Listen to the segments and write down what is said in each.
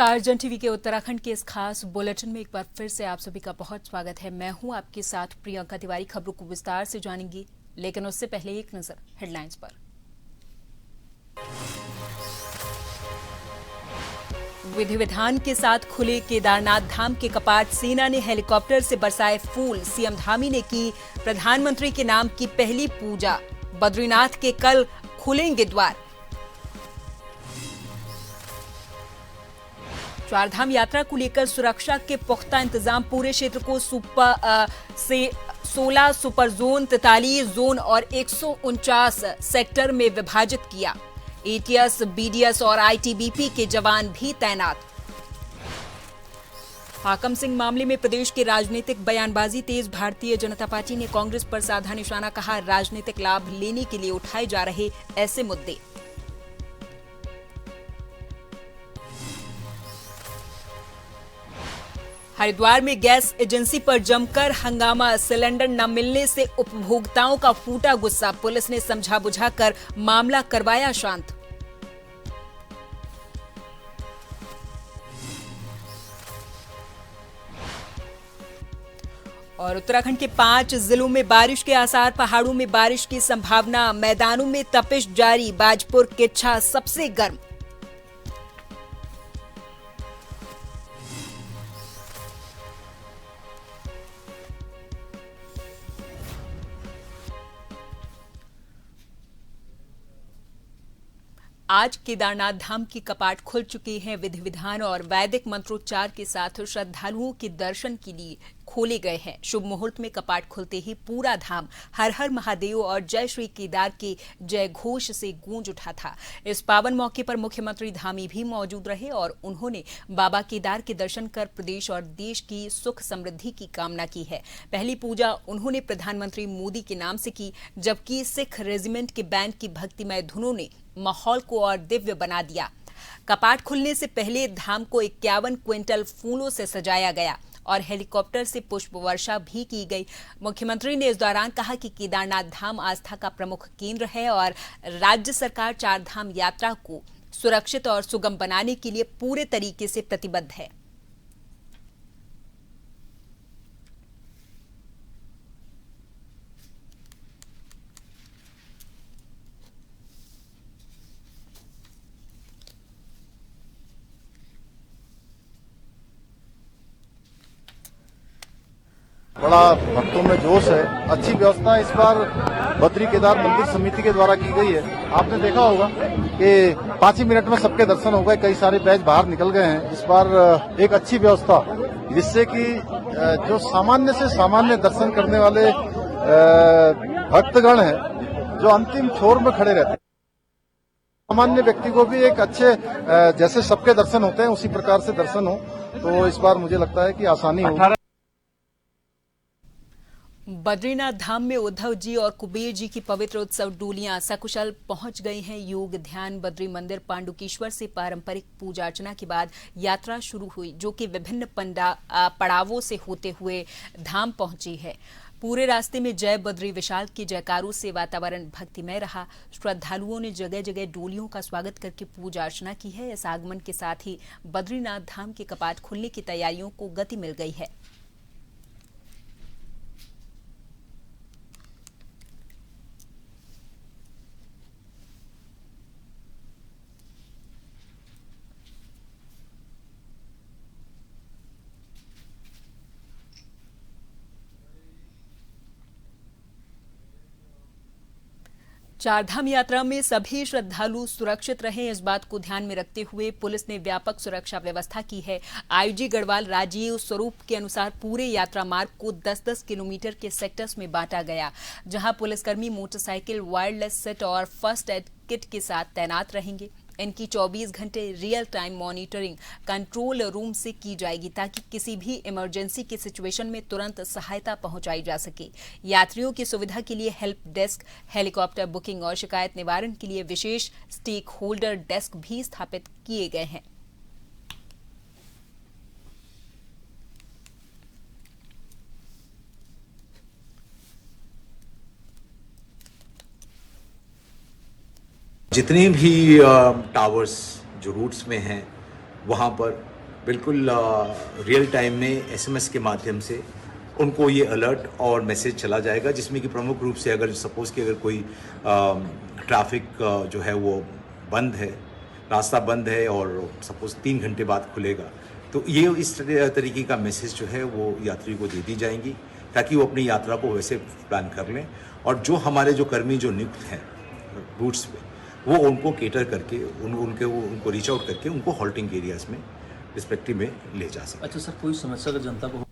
नमस्कार। जन टीवी के उत्तराखंड के इस खास बुलेटिन में एक बार फिर से आप सभी का बहुत स्वागत है। मैं हूं आपके साथ प्रियंका तिवारी। खबरों को विस्तार से जानेंगी, लेकिन उससे पहले एक नजर हेडलाइंस पर। विधि विधान के साथ खुले केदारनाथ धाम के कपाट, सेना ने हेलीकॉप्टर से बरसाए फूल। सीएम धामी ने की प्रधानमंत्री के नाम की पहली पूजा। बद्रीनाथ के कल खुलेंगे द्वार। चारधाम यात्रा को लेकर सुरक्षा के पुख्ता इंतजाम। पूरे क्षेत्र को 16 सुपर जोन, 43 जोन और 149 सेक्टर में विभाजित किया। एटीएस, बीडीएस और आईटीबीपी के जवान भी तैनात। हाकम सिंह मामले में प्रदेश के राजनीतिक बयानबाजी तेज। भारतीय जनता पार्टी ने कांग्रेस पर साधा निशाना, कहा राजनीतिक लाभ लेने के लिए उठाए जा रहे ऐसे मुद्दे। हरिद्वार में गैस एजेंसी पर जमकर हंगामा। सिलेंडर न मिलने से उपभोक्ताओं का फूटा गुस्सा। पुलिस ने समझा बुझाकर मामला करवाया शांत। और उत्तराखंड के 5 जिलों में बारिश के आसार। पहाड़ों में बारिश की संभावना। मैदानों में तपिश जारी। बाजपुर किच्छा सबसे गर्म। आज केदारनाथ धाम की कपाट खुल चुके हैं। विधि विधान और वैदिक मंत्रोच्चार के साथ श्रद्धालुओं के दर्शन के लिए खोले गए हैं। शुभ मुहूर्त में कपाट खुलते ही पूरा धाम हर हर महादेव और जय श्री केदार के जय घोष से गूंज उठा था। इस पावन मौके पर मुख्यमंत्री धामी भी मौजूद रहे और उन्होंने बाबा केदार के दर्शन कर प्रदेश और देश की सुख समृद्धि की कामना की है। पहली पूजा उन्होंने प्रधानमंत्री मोदी के नाम से की, जबकि सिख रेजिमेंट के बैंड की भक्तिमय धुनों ने माहौल को और दिव्य बना दिया। कपाट खुलने से पहले धाम को 51 क्विंटल फूलों से सजाया गया और हेलीकॉप्टर से पुष्प वर्षा भी की गई। मुख्यमंत्री ने इस दौरान कहा कि केदारनाथ धाम आस्था का प्रमुख केंद्र है और राज्य सरकार चारधाम यात्रा को सुरक्षित और सुगम बनाने के लिए पूरे तरीके से प्रतिबद्ध है। बड़ा भक्तों में जोश है। अच्छी व्यवस्था इस बार बद्री केदार मंदिर समिति के द्वारा की गई है। आपने देखा होगा कि 5 ही मिनट में सबके दर्शन हो गए। कई सारे बैच बाहर निकल गए हैं। इस बार एक अच्छी व्यवस्था, जिससे कि जो सामान्य से सामान्य दर्शन करने वाले भक्तगण हैं, जो अंतिम छोर में खड़े रहते हैं, सामान्य व्यक्ति को भी एक अच्छे, जैसे सबके दर्शन होते हैं उसी प्रकार से दर्शन हो, तो इस बार मुझे लगता है कि आसानी होगी। बद्रीनाथ धाम में उद्धव जी और कुबेर जी की पवित्र उत्सव डोलियां सकुशल पहुंच गई हैं। योग ध्यान बद्री मंदिर पांडुकेश्वर से पारंपरिक पूजा अर्चना के बाद यात्रा शुरू हुई, जो कि विभिन्न पड़ावों से होते हुए धाम पहुंची है। पूरे रास्ते में जय बद्री विशाल के जयकारों से वातावरण भक्तिमय रहा। श्रद्धालुओं ने जगह जगह डोलियों का स्वागत करके पूजा अर्चना की है। इस आगमन के साथ ही बद्रीनाथ धाम के कपाट खुलने की तैयारियों को गति मिल गई है। चारधाम यात्रा में सभी श्रद्धालु सुरक्षित रहें, इस बात को ध्यान में रखते हुए पुलिस ने व्यापक सुरक्षा व्यवस्था की है। आईजी गढ़वाल राजीव स्वरूप के अनुसार पूरे यात्रा मार्ग को 10-10 किलोमीटर के सेक्टर्स में बांटा गया, जहां पुलिसकर्मी मोटरसाइकिल, वायरलेस सेट और फर्स्ट एड किट के साथ तैनात रहेंगे। इनकी 24 घंटे real time monitoring control room से की जाएगी, ताकि किसी भी इमरजेंसी की सिचुएशन में तुरंत सहायता पहुंचाई जा सके। यात्रियों की सुविधा के लिए हेल्प डेस्क, हेलीकॉप्टर बुकिंग और शिकायत निवारण के लिए विशेष स्टेक होल्डर डेस्क भी स्थापित किए गए हैं। जितने भी टावर्स जो रूट्स में हैं, वहाँ पर बिल्कुल रियल टाइम में एसएमएस के माध्यम से उनको ये अलर्ट और मैसेज चला जाएगा, जिसमें कि प्रमुख रूप से अगर सपोज़ कि अगर कोई ट्रैफिक जो है वो बंद है, रास्ता बंद है और सपोज़ 3 घंटे बाद खुलेगा, तो ये इस तरीके का मैसेज जो है वो यात्री को दे दी जाएंगी, ताकि वो अपनी यात्रा को वैसे प्लान कर लें। और जो हमारे जो कर्मी जो नियुक्त हैं रूट्स पे, वो उनको केटर करके उनको रीच आउट करके उनको हॉल्टिंग एरियाज में रिस्पेक्टिव में ले जा सकते। अच्छा सर, कोई समस्या अगर जनता को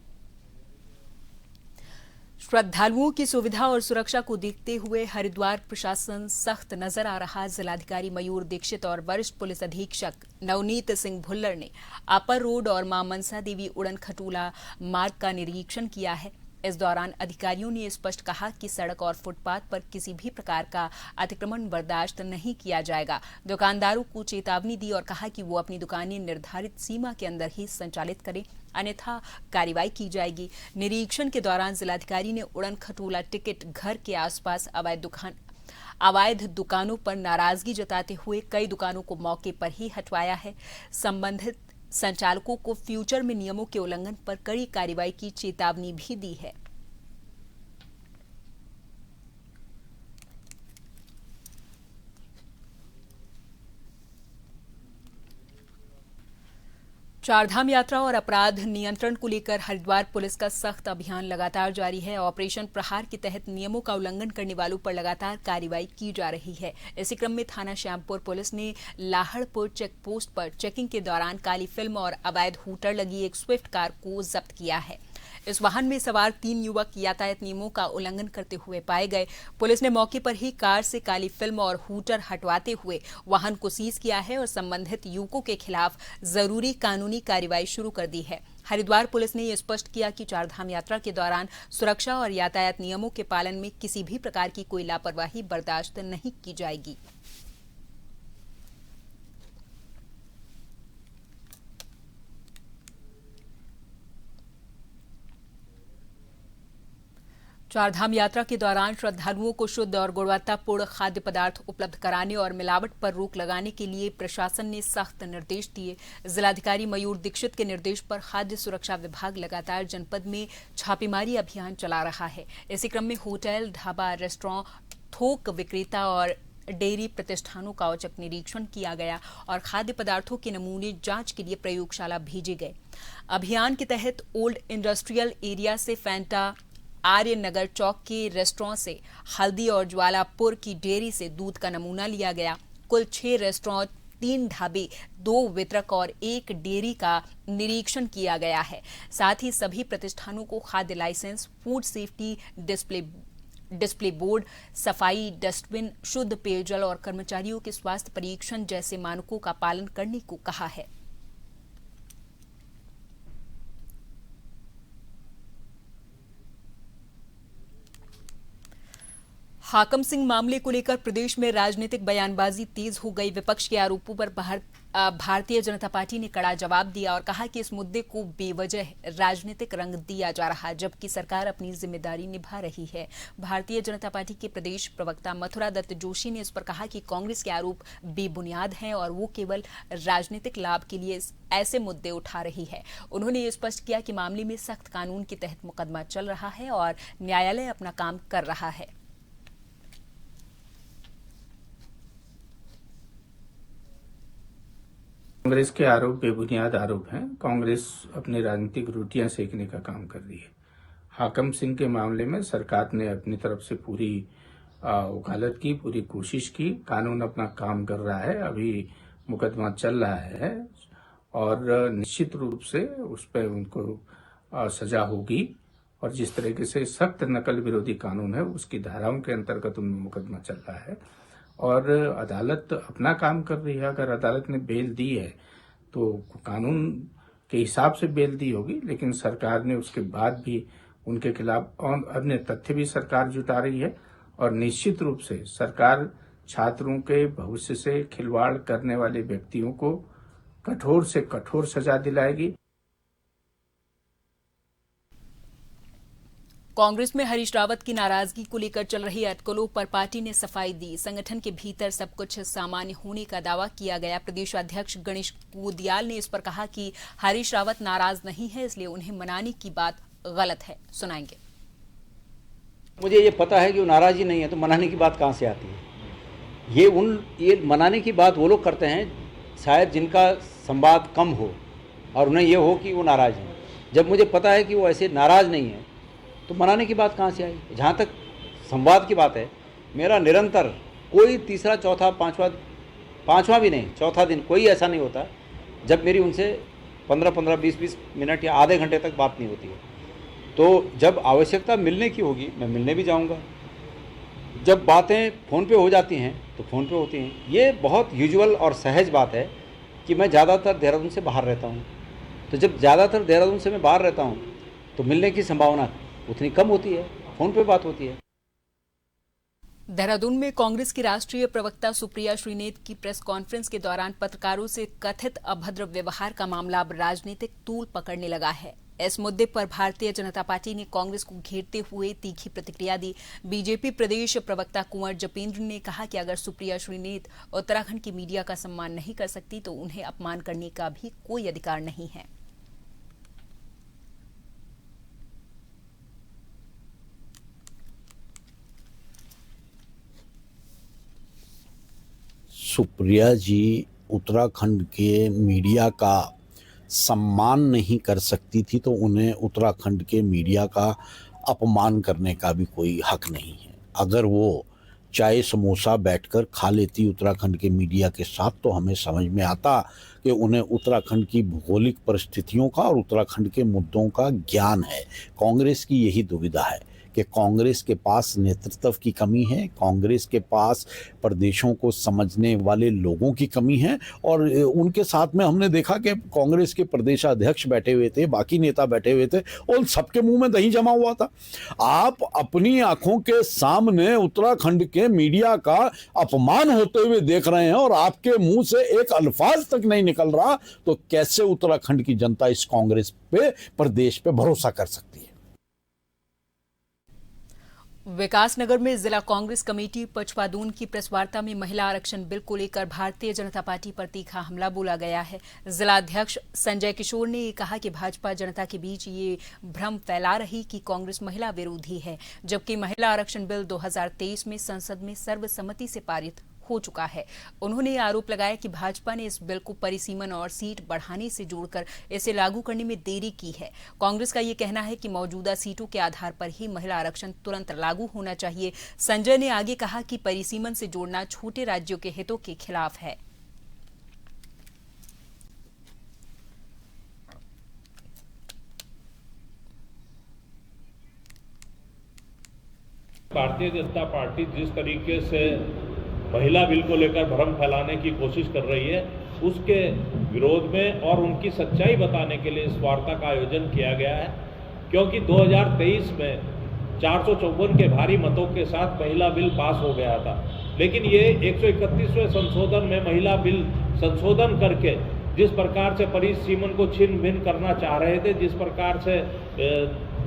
श्रद्धालुओं की सुविधा और सुरक्षा को देखते हुए हरिद्वार प्रशासन सख्त नजर आ रहा। जिलाधिकारी मयूर दीक्षित और वरिष्ठ पुलिस अधीक्षक नवनीत सिंह भुल्लर ने अपर रोड और मां मनसा देवी उड़न खटोला मार्ग का निरीक्षण किया है। इस दौरान अधिकारियों ने स्पष्ट कहा कि सड़क और फुटपाथ पर किसी भी प्रकार का अतिक्रमण बर्दाश्त नहीं किया जाएगा। दुकानदारों को चेतावनी दी और कहा कि वो अपनी दुकानें निर्धारित सीमा के अंदर ही संचालित करें, अन्यथा कार्रवाई की जाएगी। निरीक्षण के दौरान जिलाधिकारी ने उड़न खटोला टिकट घर के आसपास अवैध दुकानों पर नाराजगी जताते हुए कई दुकानों को मौके पर ही हटवाया है। संबंधित संचालकों को फ्यूचर में नियमों के उल्लंघन पर कड़ी कार्रवाई की चेतावनी भी दी है। चारधाम यात्रा और अपराध नियंत्रण को लेकर हरिद्वार पुलिस का सख्त अभियान लगातार जारी है। ऑपरेशन प्रहार के तहत नियमों का उल्लंघन करने वालों पर लगातार कार्रवाई की जा रही है। इसी क्रम में थाना श्यामपुर पुलिस ने लाहड़पुर चेक पोस्ट पर चेकिंग के दौरान काली फिल्म और अवैध हूटर लगी एक स्विफ्ट कार को जब्त किया है। इस वाहन में सवार 3 युवक यातायात नियमों का उल्लंघन करते हुए पाए गए। पुलिस ने मौके पर ही कार से काली फिल्म और हूटर हटवाते हुए वाहन को सीज किया है और संबंधित युवकों के खिलाफ जरूरी कानूनी कार्रवाई शुरू कर दी है। हरिद्वार पुलिस ने यह स्पष्ट किया कि चारधाम यात्रा के दौरान सुरक्षा और यातायात नियमों के पालन में किसी भी प्रकार की कोई लापरवाही बर्दाश्त नहीं की जाएगी। चारधाम यात्रा के दौरान श्रद्धालुओं को शुद्ध और गुणवत्तापूर्ण खाद्य पदार्थ उपलब्ध कराने और मिलावट पर रोक लगाने के लिए प्रशासन ने सख्त निर्देश दिए। जिलाधिकारी मयूर दीक्षित के निर्देश पर खाद्य सुरक्षा विभाग लगातार जनपद में छापेमारी अभियान चला रहा है। इसी क्रम में होटल, ढाबा, रेस्टोरेंट, थोक विक्रेता और डेयरी प्रतिष्ठानों का औचक निरीक्षण किया गया और खाद्य पदार्थों के नमूने जांच के लिए प्रयोगशाला भेजे गए। अभियान के तहत ओल्ड इंडस्ट्रियल एरिया से फैंटा, आर्य नगर चौक के रेस्टोरेंट से हल्दी और ज्वालापुर की डेयरी से दूध का नमूना लिया गया। कुल 6 रेस्टोरेंट, 3 ढाबे, 2 वितरक और 1 डेयरी का निरीक्षण किया गया है। साथ ही सभी प्रतिष्ठानों को खाद्य licence, food safety display board, सफाई, डस्टबिन, शुद्ध पेयजल और कर्मचारियों के स्वास्थ्य परीक्षण जैसे मानकों का पालन करने को कहा है। हाकम सिंह मामले को लेकर प्रदेश में राजनीतिक बयानबाजी तेज हो गई। विपक्ष के आरोपों पर भारतीय जनता पार्टी ने कड़ा जवाब दिया और कहा कि इस मुद्दे को बेवजह राजनीतिक रंग दिया जा रहा, जबकि सरकार अपनी जिम्मेदारी निभा रही है। भारतीय जनता पार्टी के प्रदेश प्रवक्ता मथुरा दत्त जोशी ने इस पर कहा कि कांग्रेस के आरोप बेबुनियाद हैं और वो केवल राजनीतिक लाभ के लिए ऐसे मुद्दे उठा रही है। उन्होंने ये स्पष्ट किया कि मामले में सख्त कानून के तहत मुकदमा चल रहा है और न्यायालय अपना काम कर रहा है। कांग्रेस के आरोप बेबुनियाद आरोप हैं। कांग्रेस अपनी राजनीतिक रोटियां सेकने का काम कर रही है। हाकम सिंह के मामले में सरकार ने अपनी तरफ से पूरी वकालत की, पूरी कोशिश की। कानून अपना काम कर रहा है, अभी मुकदमा चल रहा है और निश्चित रूप से उस पर उनको सजा होगी। और जिस तरीके से सख्त नकल विरोधी कानून है उसकी धाराओं के अंतर्गत उनमें मुकदमा चल रहा है और अदालत अपना काम कर रही है। अगर अदालत ने बेल दी है तो कानून के हिसाब से बेल दी होगी, लेकिन सरकार ने उसके बाद भी उनके खिलाफ और अन्य तथ्य भी सरकार जुटा रही है और निश्चित रूप से सरकार छात्रों के भविष्य से खिलवाड़ करने वाले व्यक्तियों को कठोर से कठोर सजा दिलाएगी। कांग्रेस में हरीश रावत की नाराजगी को लेकर चल रही अटकलों पर पार्टी ने सफाई दी। संगठन के भीतर सब कुछ सामान्य होने का दावा किया गया। प्रदेश अध्यक्ष गणेश कुदियाल ने इस पर कहा कि हरीश रावत नाराज नहीं है, इसलिए उन्हें मनाने की बात गलत है। सुनाएंगे। मुझे ये पता है कि वो नाराज ही नहीं है, तो मनाने की बात कहाँ से आती है? ये मनाने की बात वो लोग करते हैं शायद जिनका संवाद कम हो और उन्हें ये हो कि वो नाराज हैं। जब मुझे पता है कि वो ऐसे नाराज नहीं है तो मनाने की बात कहाँ से आई? जहाँ तक संवाद की बात है, मेरा निरंतर कोई तीसरा चौथा पांचवा भी नहीं, चौथा दिन कोई ऐसा नहीं होता जब मेरी उनसे 15-15, 20-20 मिनट या आधे घंटे तक बात नहीं होती है। तो जब आवश्यकता मिलने की होगी मैं मिलने भी जाऊंगा। जब बातें फ़ोन पे हो जाती हैं तो फ़ोन पे होती हैं। ये बहुत यूजुअल और सहज बात है कि मैं ज़्यादातर देहरादून से बाहर रहता हूँ। तो जब ज़्यादातर देहरादून से मैं बाहर रहता हूँ तो मिलने की संभावना उतनी कम होती है, फ़ोन पे बात होती है। देहरादून में कांग्रेस की राष्ट्रीय प्रवक्ता सुप्रिया श्रीनेत की प्रेस कॉन्फ्रेंस के दौरान पत्रकारों से कथित अभद्र व्यवहार का मामला अब राजनीतिक तूल पकड़ने लगा है। इस मुद्दे पर भारतीय जनता पार्टी ने कांग्रेस को घेरते हुए तीखी प्रतिक्रिया दी। बीजेपी प्रदेश प्रवक्ता कुंवर जपेंद्र ने कहा कि अगर सुप्रिया श्रीनेत उत्तराखंड की मीडिया का सम्मान नहीं कर सकती तो उन्हें अपमान करने का भी कोई अधिकार नहीं है। सुप्रिया जी उत्तराखंड के मीडिया का सम्मान नहीं कर सकती थी तो उन्हें उत्तराखंड के मीडिया का अपमान करने का भी कोई हक नहीं है। अगर वो चाय समोसा बैठकर खा लेती उत्तराखंड के मीडिया के साथ तो हमें समझ में आता कि उन्हें उत्तराखंड की भौगोलिक परिस्थितियों का और उत्तराखंड के मुद्दों का ज्ञान है। कांग्रेस की यही दुविधा है कि कांग्रेस के पास नेतृत्व की कमी है, कांग्रेस के पास प्रदेशों को समझने वाले लोगों की कमी है। और उनके साथ में हमने देखा कि कांग्रेस के प्रदेशाध्यक्ष बैठे हुए थे, बाकी नेता बैठे हुए थे और सबके मुंह में दही जमा हुआ था। आप अपनी आंखों के सामने उत्तराखंड के मीडिया का अपमान होते हुए देख रहे हैं और आपके मुंह से एक अल्फाज तक नहीं निकल रहा, तो कैसे उत्तराखंड की जनता इस कांग्रेस पे, प्रदेश पे भरोसा कर सकती है? विकासनगर में जिला कांग्रेस कमेटी पचपादून की प्रेस वार्ता में महिला आरक्षण बिल को लेकर भारतीय जनता पार्टी पर तीखा हमला बोला गया है। जिलाध्यक्ष संजय किशोर ने कहा कि भाजपा जनता के बीच ये भ्रम फैला रही कि कांग्रेस महिला विरोधी है, जबकि महिला आरक्षण बिल 2023 में संसद में सर्वसम्मति से पारित हो चुका है। उन्होंने आरोप लगाया कि भाजपा ने इस बिल को परिसीमन और सीट बढ़ाने से जोड़कर इसे लागू करने में देरी की है। कांग्रेस का ये कहना है कि मौजूदा सीटों के आधार पर ही महिला आरक्षण तुरंत लागू होना चाहिए। संजय ने आगे कहा कि परिसीमन से जोड़ना छोटे राज्यों के हितों के खिलाफ है। भारतीय जनता पार्टी जिस तरीके से महिला बिल को लेकर भ्रम फैलाने की कोशिश कर रही है, उसके विरोध में और उनकी सच्चाई बताने के लिए इस वार्ता का आयोजन किया गया है। क्योंकि 2023 में 454 के भारी मतों के साथ महिला बिल पास हो गया था, लेकिन ये 131वें संशोधन में महिला बिल संशोधन करके जिस प्रकार से परिसीमन को छिन्न भिन्न करना चाह रहे थे, जिस प्रकार से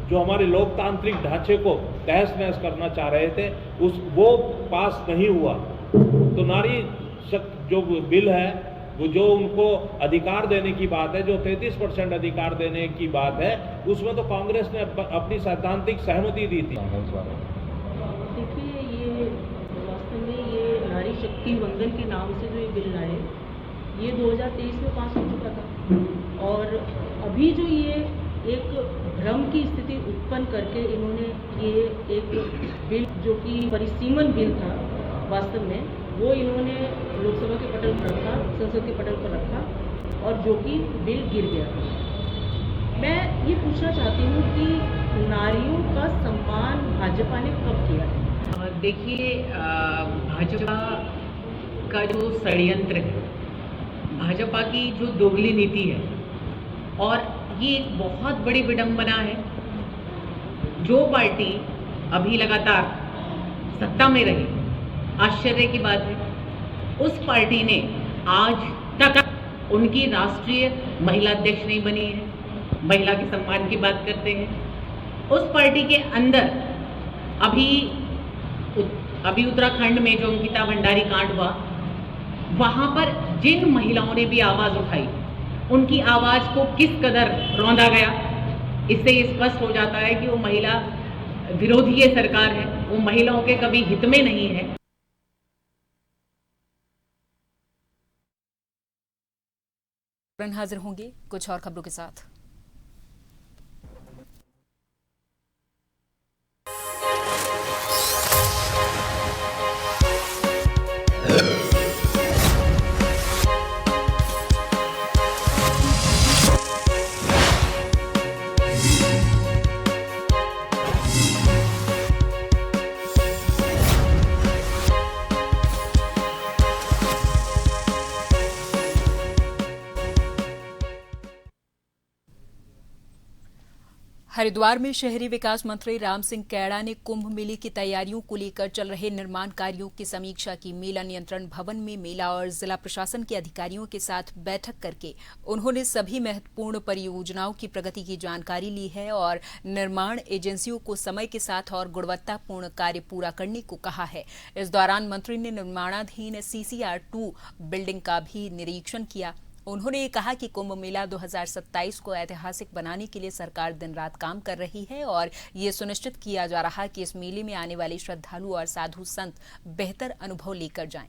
जो हमारे लोकतांत्रिक ढांचे को तहस नहस करना चाह रहे थे, वो पास नहीं हुआ। तो नारी जो बिल है, वो जो उनको अधिकार देने की बात है, जो 33% अधिकार देने की बात है, उसमें तो कांग्रेस ने अपनी सैद्धांतिक सहमति दी थी। देखिए, ये वास्तव में ये नारी शक्ति वंदन के नाम से जो ये बिल लाए, ये 2023 में पास हो चुका था। और अभी जो ये एक भ्रम की स्थिति उत्पन्न करके इन्होंने ये एक बिल जो कि परिसीमन बिल था, वास्तव में वो इन्होंने लोकसभा के पटल पर रखा, संसद के पटल पर रखा और जो कि बिल गिर गया। मैं ये पूछना चाहती हूँ कि नारियों का सम्मान भाजपा ने कब किया है? देखिए, भाजपा का जो षड्यंत्र है, भाजपा की जो दोगली नीति है, और ये एक बहुत बड़ी विडंबना है। जो पार्टी अभी लगातार सत्ता में रही, आश्चर्य की बात है, उस पार्टी ने आज तक उनकी राष्ट्रीय महिला अध्यक्ष नहीं बनी है। महिला के सम्मान की बात करते हैं उस पार्टी के अंदर अभी उत्तराखंड में जो अंकिता भंडारी कांड हुआ, वहां पर जिन महिलाओं ने भी आवाज उठाई, उनकी आवाज को किस कदर रौंदा गया, इससे ये स्पष्ट हो जाता है कि वो महिला विरोधी ये सरकार है, वो महिलाओं के कभी हित में नहीं है। हाजिर होंगे कुछ और खबरों के साथ। हरिद्वार में शहरी विकास मंत्री राम सिंह कैड़ा ने कुंभ मेले की तैयारियों को लेकर चल रहे निर्माण कार्यों की समीक्षा की। मेला नियंत्रण भवन में मेला और जिला प्रशासन के अधिकारियों के साथ बैठक करके उन्होंने सभी महत्वपूर्ण परियोजनाओं की प्रगति की जानकारी ली है और निर्माण एजेंसियों को समय के साथ और गुणवत्तापूर्ण कार्य पूरा करने को कहा है। इस दौरान मंत्री ने निर्माणाधीन CCR2 बिल्डिंग का भी निरीक्षण किया। उन्होंने ये कहा कि कुंभ मेला 2027 को ऐतिहासिक बनाने के लिए सरकार दिन रात काम कर रही है और ये सुनिश्चित किया जा रहा है कि इस मेले में आने वाले श्रद्धालु और साधु संत बेहतर अनुभव लेकर जाएं।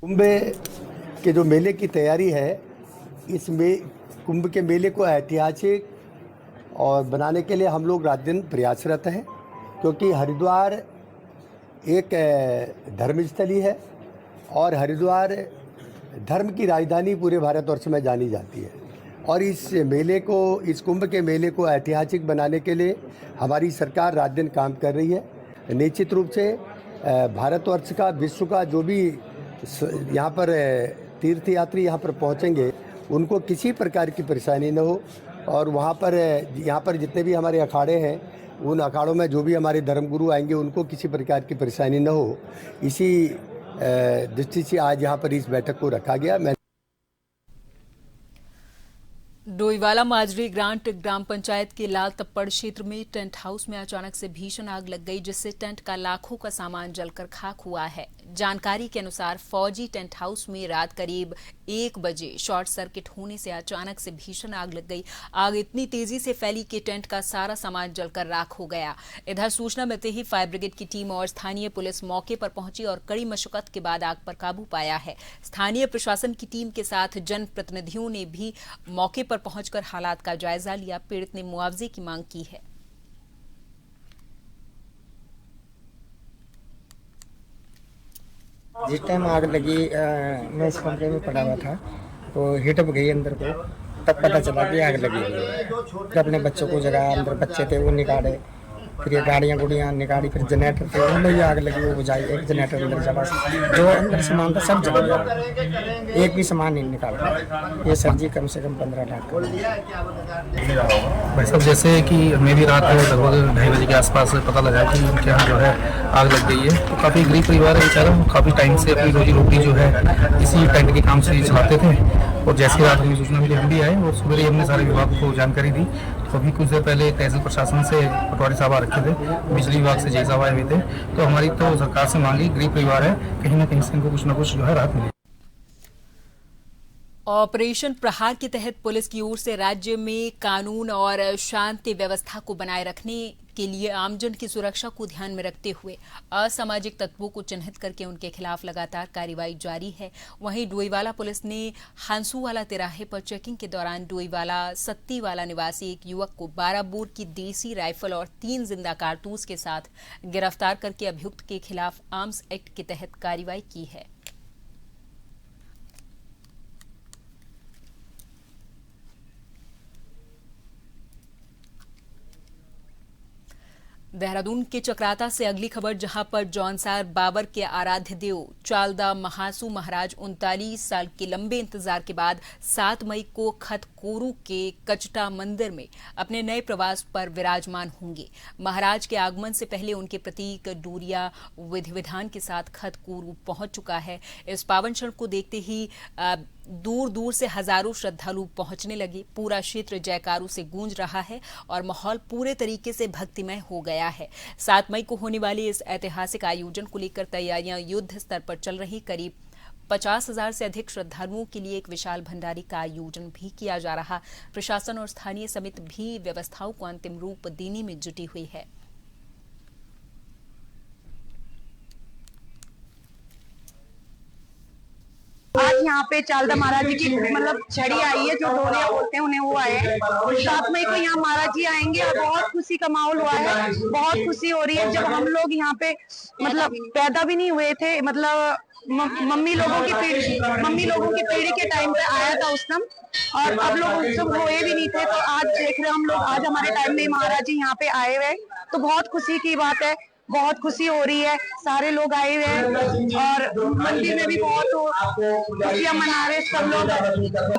कुंभ के जो मेले की तैयारी है, इसमें कुंभ के मेले को ऐतिहासिक और बनाने के लिए हम लोग रात दिन प्रयासरत हैं, क्योंकि हरिद्वार एक धर्मस्थली है और हरिद्वार धर्म की राजधानी पूरे भारतवर्ष में जानी जाती है। और इस कुंभ के मेले को ऐतिहासिक बनाने के लिए हमारी सरकार रात दिन काम कर रही है। निश्चित रूप से भारतवर्ष का, विश्व का जो भी यहाँ पर तीर्थयात्री यहाँ पर पहुँचेंगे, उनको किसी प्रकार की परेशानी न हो और यहाँ पर जितने भी हमारे अखाड़े हैं, उन अखाड़ों में जो भी हमारे धर्मगुरु आएंगे, उनको किसी प्रकार की परेशानी न हो, इसी दृष्टि से आज यहाँ पर इस बैठक को रखा गया। डोईवाला माजरी ग्रांट ग्राम पंचायत के लाल तप्पड़ क्षेत्र में टेंट हाउस में अचानक से भीषण आग लग गई, जिससे टेंट का लाखों का सामान जलकर खाक हुआ है। जानकारी के अनुसार फौजी टेंट हाउस में रात करीब 1 बजे शॉर्ट सर्किट होने से अचानक से भीषण आग लग गई। आग इतनी तेजी से फैली कि टेंट का सारा सामान जलकर राख हो गया। इधर सूचना मिलते ही फायर ब्रिगेड की टीम और स्थानीय पुलिस मौके पर पहुंची और कड़ी मशक्कत के बाद आग पर काबू पाया है। स्थानीय प्रशासन की टीम के साथ जनप्रतिनिधियों ने भी मौके पर पहुंचकर हालात का जायजा लिया। पीड़ित ने मुआवजे की मांग की है। जिस टाइम आग लगी मैं इस कमरे में पड़ा हुआ था, तो हीट अप गई अंदर को, तब पता चला कि आग लगी हुई है। फिर अपने बच्चों को जगाया, अंदर बच्चे थे वो निकाले, फिर ये गाड़ियाँ निकाली, फिर जनरेटर थे उनमें भी आग लगी, वो बुझाई। एक जनरेटर अंदर जला, जो अंदर सामान था सब जल गया, एक भी सामान नहीं निकाल पाया। ये सर जी कम से कम 15 लाख। भाई साहब, जैसे कि मेरी रात लगभग 2:30 बजे के आसपास पता लगा कि उनके यहाँ जो है आग लग गई है, तो काफ़ी गरीब परिवार है बेचारा, काफ़ी टाइम से अपनी रोजी रोटी जो है इसी टेंट के काम से चलाते थे। और जैसी रात हमें सूचना मिली, हम भी आए और सुबह हमने सारे विभाग को जानकारी दी। तो अभी कुछ देर पहले तहसील प्रशासन से पटवारी साहब आ रखे थे, बिजली विभाग से जय साहब आए हुए थे। तो हमारी तो सरकार से मांगी, गरीब परिवार है, कहीं ना कहीं से इनको कुछ ना कुछ जो है राहत मिले। ऑपरेशन प्रहार के तहत पुलिस की ओर से राज्य में कानून और शांति व्यवस्था को बनाए रखने के लिए आमजन की सुरक्षा को ध्यान में रखते हुए असामाजिक तत्वों को चिन्हित करके उनके खिलाफ लगातार कार्रवाई जारी है। वहीं डोईवाला पुलिस ने हांसूवाला तिराहे पर चेकिंग के दौरान डोईवाला सत्तीवाला निवासी एक युवक को 12 बोर की देसी राइफल और 3 जिंदा कारतूस के साथ गिरफ्तार करके अभियुक्त के खिलाफ आर्म्स एक्ट के तहत कार्रवाई की है। देहरादून के चक्राता से अगली खबर, जहां पर जौनसार बाबर के आराध्य देव चालदा महासू महाराज 39 साल के लंबे इंतजार के बाद 7 मई को खतकोरू के कचटा मंदिर में अपने नए प्रवास पर विराजमान होंगे। महाराज के आगमन से पहले उनके प्रतीक डोरिया विधि विधान के साथ खतकोरू पहुंच चुका है। इस पावन क्षण को देखते ही दूर दूर से हजारों श्रद्धालु पहुंचने लगे। पूरा क्षेत्र जयकारों से गूंज रहा है और माहौल पूरे तरीके से भक्तिमय हो गया है। 7 मई को होने वाले इस ऐतिहासिक आयोजन को लेकर तैयारियां युद्ध स्तर पर चल रही। करीब 50,000 से अधिक श्रद्धालुओं के लिए एक विशाल भंडारे का आयोजन भी किया जा रहा। प्रशासन और स्थानीय समिति भी व्यवस्थाओं को अंतिम रूप देने में जुटी हुई है। आज यहाँ पे चालदा महाराज जी की मतलब छड़ी आई है, जो डोरिया बोलते हैं उन्हें, वो आए हैं। 7 मई को यहाँ महाराज जी आएंगे और बहुत खुशी का माहौल हुआ है, बहुत खुशी हो रही है। जब हम लोग यहाँ पे मतलब पैदा भी नहीं हुए थे, मतलब मम्मी लोगों की पीढ़ी के टाइम पे आया था उस टाइम, और अब लोग उत्सुक हुए भी नहीं थे। तो आज देख रहे हम लोग, आज हमारे टाइम में महाराज जी यहाँ पे आए हुए, तो बहुत खुशी की बात है, बहुत खुशी हो रही है। सारे लोग आए हुए हैं और मंदिर में भी बहुत खुशियां मना रहे सब लोग।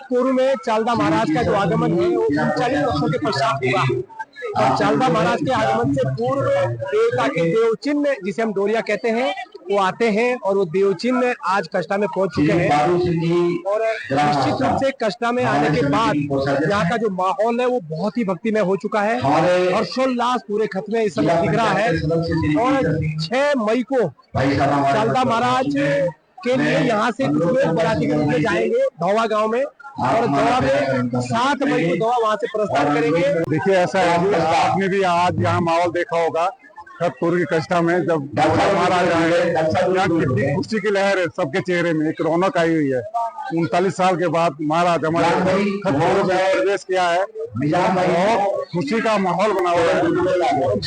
पूर्व में चालदा महाराज का जो आगमन है वो 40 वर्षों के पश्चात हुआ, और चालदा महाराज के आगमन से पूर्व देवता के देवचिन्ह, जिसे हम डोरिया कहते हैं, वो आते हैं और वो देवचिन्ह आज कष्टा में पहुंच चुके हैं। और निश्चित रूप से कष्टा में आने के बाद यहाँ का जो माहौल है वो बहुत ही भक्तिमय हो चुका है। हर्षोल्लास पूरे खत में इस समय दिख रहा है। और 6 मई को चालदा महाराज के लिए यहाँ से कुछ लोग बाराती के रूप में जाएंगे धौवा गाँव में, और धौवा में 7 मई को धौवा वहाँ से प्रस्थान करेंगे। देखिए, ऐसा है, आपने भी आज यहाँ माहौल देखा होगा खतपुर की कष्टा में, जब महाराज आए, यहाँ कितनी खुशी की लहर है सबके चेहरे में, एक रौनक आई हुई है। 39 साल के बाद महाराज हमारे खतपुर में प्रवेश किया है, बहुत खुशी का माहौल बना हुआ है, बहुत।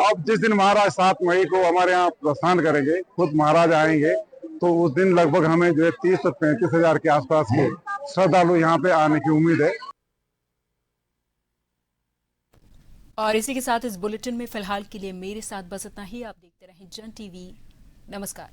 अब जिस दिन महाराज 7 मई को हमारे यहाँ प्रस्थान करेंगे, खुद महाराज आएंगे, तो उस दिन लगभग हमें जो है 30 से 35 हजार के आसपास के श्रद्धालु यहाँ पे आने की उम्मीद है। और इसी के साथ इस बुलेटिन में फिलहाल के लिए मेरे साथ बस इतना ही। आप देखते रहें जन टीवी। नमस्कार।